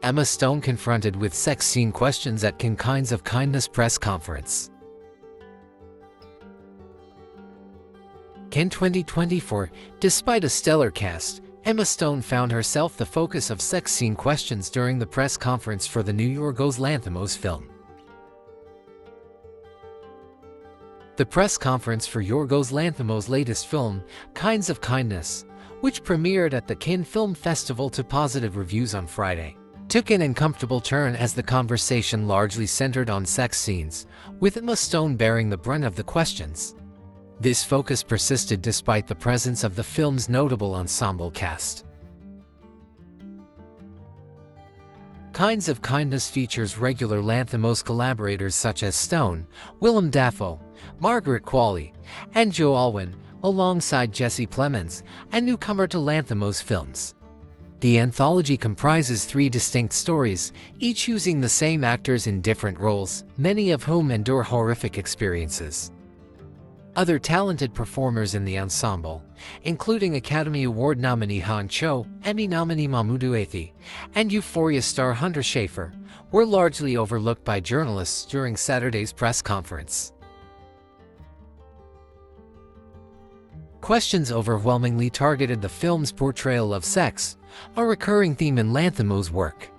Emma Stone confronted with sex scene questions at Kinds of Kindness press conference. In 2024, despite a stellar cast, Emma Stone found herself the focus of sex scene questions during the press conference for the new Yorgos Lanthimos film. The press conference for Yorgos Lanthimos' latest film, Kinds of Kindness, which premiered at the Cannes Film Festival to positive reviews on Friday, took an uncomfortable turn as the conversation largely centered on sex scenes, with Emma Stone bearing the brunt of the questions. This focus persisted despite the presence of the film's notable ensemble cast. Kinds of Kindness features regular Lanthimos collaborators such as Stone, Willem Dafoe, Margaret Qualley, and Joe Alwyn, alongside Jesse Plemons, a newcomer to Lanthimos films. The anthology comprises 3 distinct stories, each using the same actors in different roles, many of whom endure horrific experiences. Other talented performers in the ensemble, including Academy Award nominee Han Cho, Emmy nominee Mahmoud Uneasy, and Euphoria star Hunter Schafer, were largely overlooked by journalists during Saturday's press conference. Questions overwhelmingly targeted the film's portrayal of sex, a recurring theme in Lanthimos' work.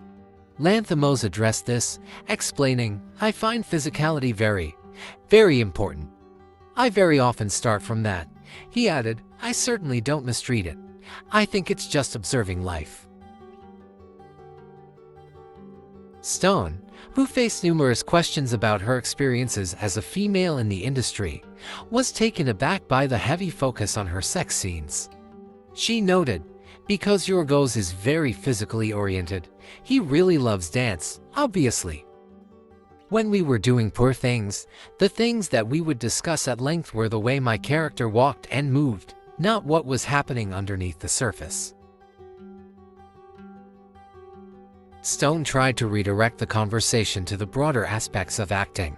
Lanthimos addressed this, explaining, "I find physicality very, very important. I very often start from that." He added, "I certainly don't mistreat it. I think it's just observing life." Stone, who faced numerous questions about her experiences as a female in the industry, was taken aback by the heavy focus on her sex scenes. She noted, "Because Yorgos is very physically oriented, he really loves dance, obviously. When we were doing Poor Things, the things that we would discuss at length were the way my character walked and moved, not what was happening underneath the surface." Stone tried to redirect the conversation to the broader aspects of acting.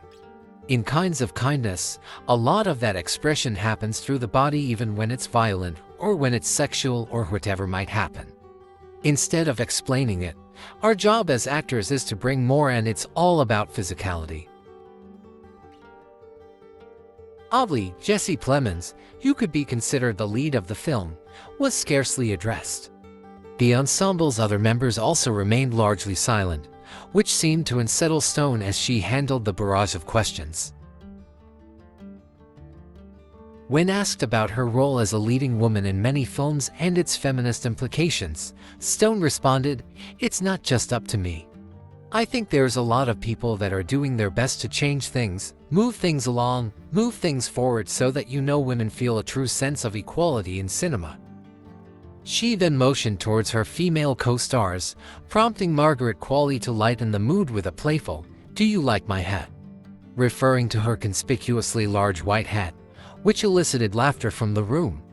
In Kinds of Kindness, a lot of that expression happens through the body even when it's violent, or when it's sexual, or whatever might happen. Instead of explaining it, our job as actors is to bring more, and it's all about physicality. Oddly, Jesse Plemons, who could be considered the lead of the film, was scarcely addressed. The ensemble's other members also remained largely silent, which seemed to unsettle Stone as she handled the barrage of questions. When asked about her role as a leading woman in many films and its feminist implications, Stone responded, "It's not just up to me. I think there's a lot of people that are doing their best to change things, move things along, move things forward so that women feel a true sense of equality in cinema." She then motioned towards her female co-stars, prompting Margaret Qualley to lighten the mood with a playful, "Do you like my hat?" referring to her conspicuously large white hat, which elicited laughter from the room.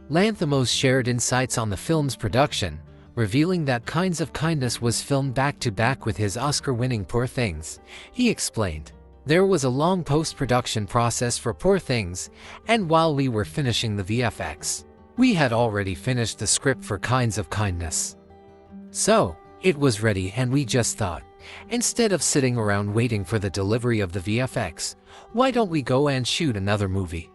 Lanthimos shared insights on the film's production, revealing that Kinds of Kindness was filmed back-to-back with his Oscar-winning Poor Things. He explained, "There was a long post-production process for Poor Things, and while we were finishing the VFX, we had already finished the script for Kinds of Kindness. So, it was ready, and we just thought, instead of sitting around waiting for the delivery of the VFX, why don't we go and shoot another movie?"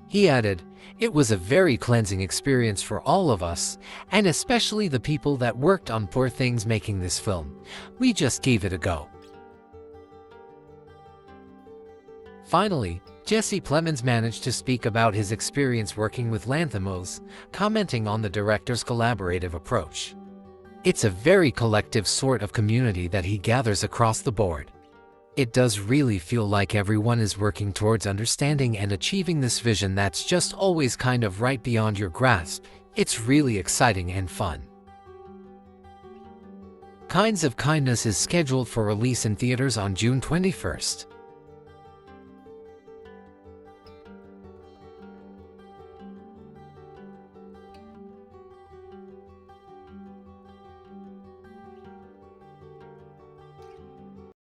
He added, "It was a very cleansing experience for all of us, and especially the people that worked on Poor Things making this film. We just gave it a go." Finally, Jesse Plemons managed to speak about his experience working with Lanthimos, commenting on the director's collaborative approach. "It's a very collective sort of community that he gathers across the board. It does really feel like everyone is working towards understanding and achieving this vision that's just always kind of right beyond your grasp. It's really exciting and fun." Kinds of Kindness is scheduled for release in theaters on June 21st.